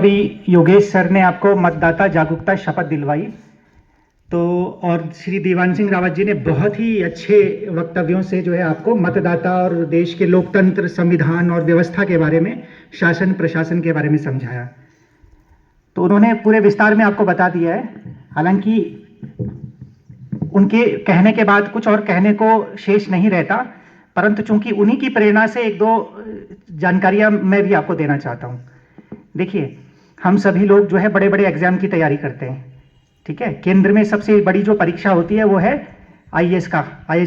अभी योगेश सर ने आपको मतदाता जागरूकता शपथ दिलवाई, तो और श्री दीवान सिंह रावत जी ने बहुत ही अच्छे वक्तव्यों से जो है आपको मतदाता और देश के लोकतंत्र, संविधान और व्यवस्था के बारे में, शासन प्रशासन के बारे में समझाया। तो उन्होंने पूरे विस्तार में आपको बता दिया है। हालांकि उनके कहने के बाद कुछ और कहने को शेष नहीं रहता, परंतु चूंकि उन्हीं की प्रेरणा से एक दो जानकारियां मैं भी आपको देना चाहता हूं। देखिए, हम सभी लोग जो है बड़े बड़े एग्जाम की तैयारी करते हैं, ठीक है। केंद्र में सबसे बड़ी जो परीक्षा होती है वो है आईएएस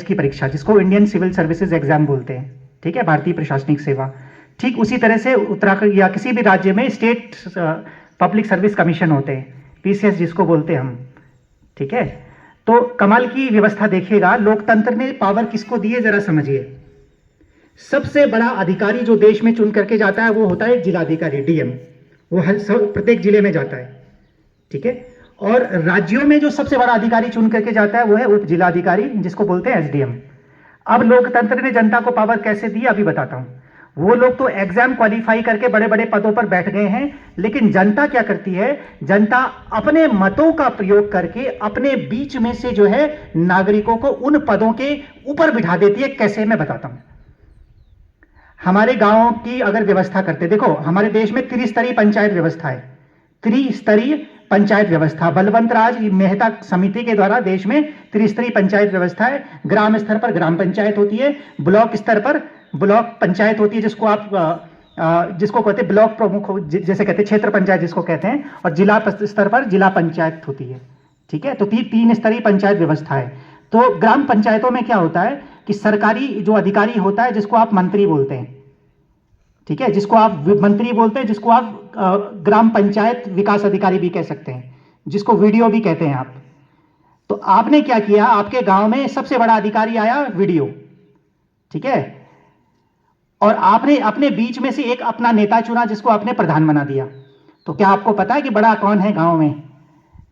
की परीक्षा, जिसको इंडियन सिविल सर्विसेज एग्जाम बोलते हैं, ठीक है, भारतीय प्रशासनिक सेवा। ठीक उसी तरह से उत्तराखंड या किसी भी राज्य में स्टेट पब्लिक सर्विस कमीशन होते हैं, पीसीएस जिसको बोलते हैं हम, ठीक है। तो कमाल की व्यवस्था देखिएगा, लोकतंत्र ने पावर किसको दी है जरा समझिए। सबसे बड़ा अधिकारी जो देश में चुन करके जाता है वो होता है जिलाधिकारी, डीएम। वो प्रत्येक जिले में जाता है, ठीक है। और राज्यों में जो सबसे बड़ा अधिकारी चुन करके जाता है वो है उप जिलाधिकारी, जिसको बोलते हैं एसडीएम। अब लोकतंत्र ने जनता को पावर कैसे दी अभी बताता हूं। वो लोग तो एग्जाम क्वालिफाई करके बड़े बड़े पदों पर बैठ गए हैं, लेकिन जनता क्या करती है, जनता अपने मतों का प्रयोग करके अपने बीच में से जो है नागरिकों को उन पदों के ऊपर बिठा देती है। कैसे, मैं बताता हूं। हमारे गांव की अगर व्यवस्था करते, देखो हमारे देश में त्रिस्तरीय पंचायत व्यवस्था है, त्रिस्तरीय पंचायत व्यवस्था। बलवंत राज मेहता समिति के द्वारा देश में त्रिस्तरीय पंचायत व्यवस्था है। ग्राम स्तर पर ग्राम पंचायत होती है, ब्लॉक स्तर पर ब्लॉक पंचायत होती है, जिसको कहते हैं ब्लॉक प्रमुख, जैसे कहते हैं क्षेत्र पंचायत जिसको कहते हैं, और जिला स्तर पर जिला पंचायत होती है, ठीक है। तो तीन स्तरीय पंचायत व्यवस्था है। तो ग्राम पंचायतों में क्या होता है कि सरकारी जो अधिकारी होता है, जिसको आप मंत्री बोलते हैं, ठीक है, जिसको आप मंत्री बोलते हैं, जिसको आप ग्राम पंचायत विकास अधिकारी भी कह सकते हैं, जिसको वीडीओ भी कहते हैं आप। तो आपने क्या किया, आपके गांव में सबसे बड़ा अधिकारी आया वीडीओ, ठीक है, और आपने अपने बीच में से एक अपना नेता चुना, जिसको आपने प्रधान बना दिया। तो क्या आपको पता है कि बड़ा कौन है गांव में?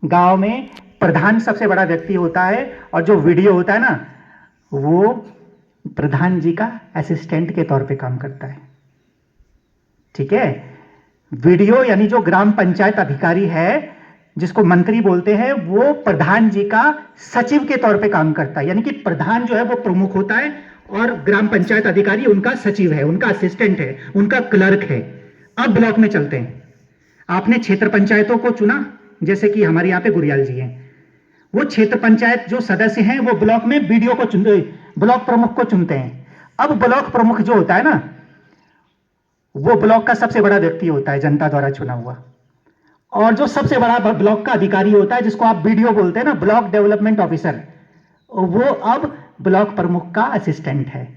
गांव में प्रधान सबसे बड़ा व्यक्ति होता है, और जो वीडियो होता है ना, वो प्रधान जी का असिस्टेंट के तौर पे काम करता है, ठीक है। वीडियो यानी जो ग्राम पंचायत अधिकारी है, जिसको मंत्री बोलते हैं, वो प्रधान जी का सचिव के तौर पे काम करता है। यानी कि प्रधान जो है वो प्रमुख होता है, और ग्राम पंचायत अधिकारी उनका सचिव है, उनका असिस्टेंट है, उनका क्लर्क है। अब ब्लॉक में चलते हैं। आपने क्षेत्र पंचायतों को चुना, जैसे कि हमारे यहाँ पे गुरियाल जी हैं, वो क्षेत्र पंचायत जो सदस्य हैं वो ब्लॉक में बीडीओ को चुनते, ब्लॉक प्रमुख को चुनते हैं। अब ब्लॉक प्रमुख जो होता है ना, वो ब्लॉक का सबसे बड़ा व्यक्ति होता है, जनता द्वारा चुना हुआ। और जो सबसे बड़ा ब्लॉक का अधिकारी होता है, जिसको आप बीडीओ बोलते हैं ना, ब्लॉक डेवलपमेंट ऑफिसर, वो अब ब्लॉक प्रमुख का असिस्टेंट है,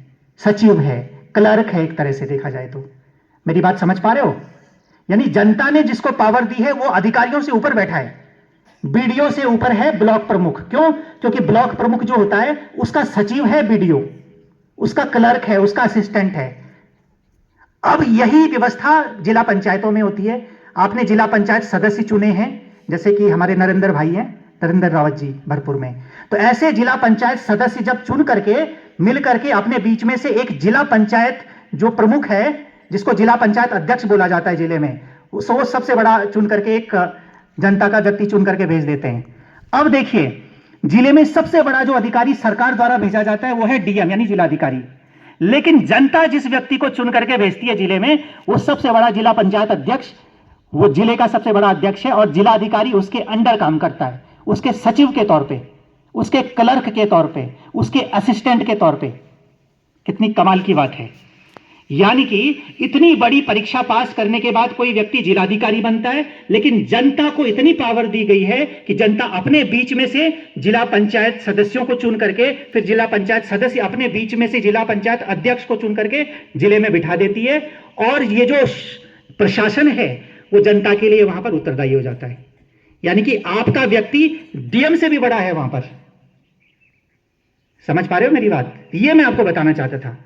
सचिव है, क्लर्क है, एक तरह से देखा जाए तो। मेरी बात समझ पा रहे हो? यानी जनता ने जिसको पावर दी है वो अधिकारियों से ऊपर बैठा है, बीडीओ से ऊपर है ब्लॉक प्रमुख। क्यों? क्योंकि ब्लॉक प्रमुख जो होता है उसका सचिव है बीडीओ, उसका क्लर्क है, उसका असिस्टेंट है। अब यही व्यवस्था जिला पंचायतों में होती है। आपने जिला पंचायत सदस्य चुने हैं, जैसे कि हमारे नरेंद्र भाई हैं, नरेंद्र रावत जी भरपूर में। तो ऐसे जिला पंचायत सदस्य जब चुन करके मिल करके अपने बीच में से एक जिला पंचायत जो प्रमुख है, जिसको जिला पंचायत अध्यक्ष बोला जाता है जिले में, वो सबसे बड़ा चुन करके एक जनता का व्यक्ति चुन करके भेज देते हैं। अब देखिए, जिले में सबसे बड़ा जो अधिकारी सरकार द्वारा भेजा जाता है वो है डीएम, यानी जिलाधिकारी। लेकिन जनता जिस व्यक्ति को चुन करके भेजती है जिले में, वो सबसे बड़ा जिला पंचायत अध्यक्ष, वो जिले का सबसे बड़ा अध्यक्ष है, और जिला अधिकारी उसके अंडर काम करता है, उसके सचिव के तौर पे, उसके क्लर्क के तौर पे, उसके असिस्टेंट के तौर पे। कितनी कमाल की बात है। यानी कि इतनी बड़ी परीक्षा पास करने के बाद कोई व्यक्ति जिलाधिकारी बनता है, लेकिन जनता को इतनी पावर दी गई है कि जनता अपने बीच में से जिला पंचायत सदस्यों को चुन करके, फिर जिला पंचायत सदस्य अपने बीच में से जिला पंचायत अध्यक्ष को चुन करके जिले में बिठा देती है। और ये जो प्रशासन है वो जनता के लिए वहां पर उत्तरदायी हो जाता है। यानी कि आपका व्यक्ति डीएम से भी बड़ा है वहां पर। समझ पा रहे हो मेरी बात? ये मैं आपको बताना चाहता था।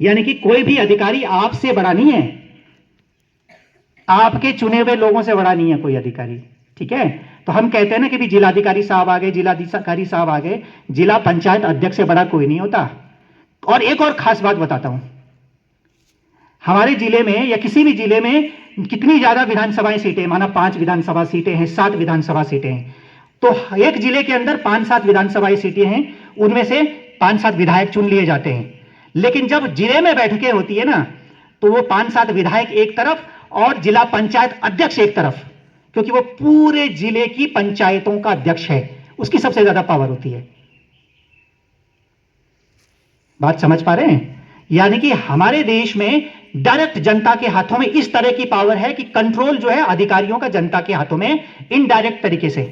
यानी कि कोई भी अधिकारी आपसे बड़ा नहीं है, आपके चुने हुए लोगों से बड़ा नहीं है कोई अधिकारी, ठीक है। तो हम कहते हैं ना कि भी जिलाधिकारी साहब आ गए, जिलाधिकारी साहब आ गए, जिला पंचायत अध्यक्ष से बड़ा कोई नहीं होता। और एक और खास बात बताता हूं, हमारे जिले में या किसी भी जिले में कितनी ज्यादा विधानसभाएं सीटें, माना 5 विधानसभा सीटें हैं, 7 विधानसभा सीटें हैं, तो एक जिले के अंदर 5-7 विधानसभा सीटें हैं, उनमें से 5-7 विधायक चुन लिए जाते हैं। लेकिन जब जिले में बैठकें होती है ना, तो वो 5-7 विधायक एक तरफ और जिला पंचायत अध्यक्ष एक तरफ, क्योंकि वो पूरे जिले की पंचायतों का अध्यक्ष है, उसकी सबसे ज्यादा पावर होती है। बात समझ पा रहे हैं? यानी कि हमारे देश में डायरेक्ट जनता के हाथों में इस तरह की पावर है कि कंट्रोल जो है अधिकारियों का जनता के हाथों में इनडायरेक्ट तरीके से।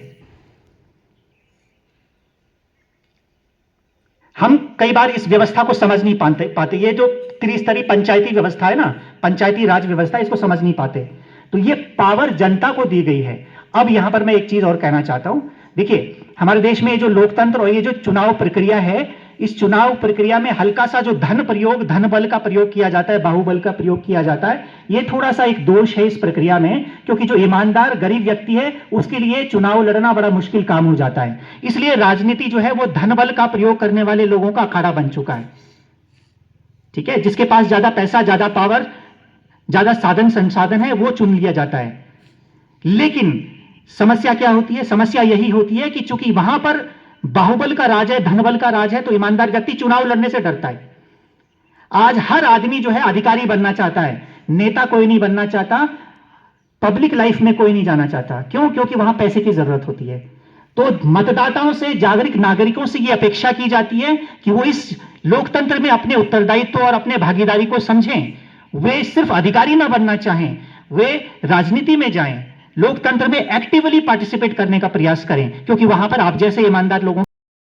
हम कई बार इस व्यवस्था को समझ नहीं पाते। ये जो त्रिस्तरीय पंचायती व्यवस्था है ना, पंचायती राज व्यवस्था, इसको समझ नहीं पाते। तो ये पावर जनता को दी गई है। अब यहां पर मैं एक चीज और कहना चाहता हूं। देखिए, हमारे देश में जो लोकतंत्र और ये जो चुनाव प्रक्रिया है, इस चुनाव प्रक्रिया में हल्का सा जो धन बल का प्रयोग किया जाता है, बाहुबल का प्रयोग किया जाता है, ये थोड़ा सा एक दोष है इस प्रक्रिया में, क्योंकि जो ईमानदार गरीब व्यक्ति है उसके लिए चुनाव लड़ना बड़ा मुश्किल काम हो जाता है। इसलिए राजनीति जो है वो धन बल का प्रयोग करने वाले लोगों का अखाड़ा बन चुका है। ठीक है, जिसके पास ज्यादा पैसा, ज्यादा पावर, ज्यादा साधन संसाधन है, वो चुन लिया जाता है। लेकिन समस्या क्या होती है? समस्या यही होती है कि चूंकि वहां पर बाहुबल का राज है, धनबल का राज है, तो ईमानदार व्यक्ति चुनाव लड़ने से डरता है। आज हर आदमी जो है अधिकारी बनना चाहता है, नेता कोई नहीं बनना चाहता, पब्लिक लाइफ में कोई नहीं जाना चाहता। क्यों? क्योंकि वहां पैसे की जरूरत होती है। तो मतदाताओं से, जागरूक नागरिकों से यह अपेक्षा की जाती है कि वो इस लोकतंत्र में अपने उत्तरदायित्व और अपने भागीदारी को समझें। वे सिर्फ अधिकारी ना बनना चाहें, वे राजनीति में जाएं, लोकतंत्र में एक्टिवली पार्टिसिपेट करने का प्रयास करें, क्योंकि वहां पर आप जैसे ईमानदार लोगों